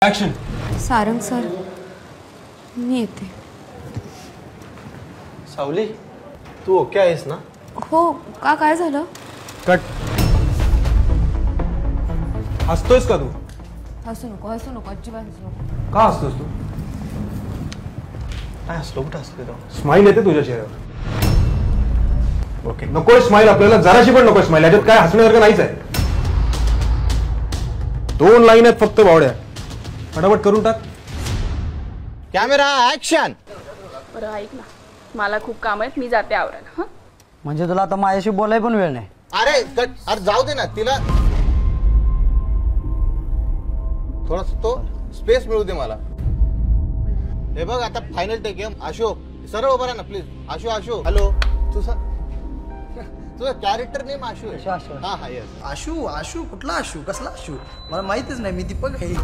Action. Sarang sir, मी येते. सावली, तू okay आहेस ना? हो का, काय झालं? कट. हसतोयस का तू? हसू नको, हसू नको, अजिबात हसू नको. का हसतोस तू? काय हसलो, कुठं हसलो तो? स्माइल येते तुझ्या चेहऱ्यावर. ओके, नकोय स्माइल, आपल्याला जराशी पण नकोय स्माइल. याच्यात काय हसण्यासारखं नाहीच आहे. 2 लाईन आहेत फक्त बावड्या, फटाफट करून टाक. Camera action. बरं ऐक ना, मला खूप काम आहेत, मी जाते आवरायला. हं? म्हणजे तुला आता माझ्याशी बोलाय पण वेळ नाही? अरे जाऊ दे ना तिला, थोडस तो स्पेस मिळू दे मला. हे बघ आता फायनल टेक आहे. आशू सरळ उभा राहा ना प्लीज. आशू हॅलो. तुझं कॅरेक्टर नेम आशू आहे? आशू. हा येस. आशू? आशू कुठला आशू? कसला आशू? मला माहितीच नाही. मी दीपक आहे.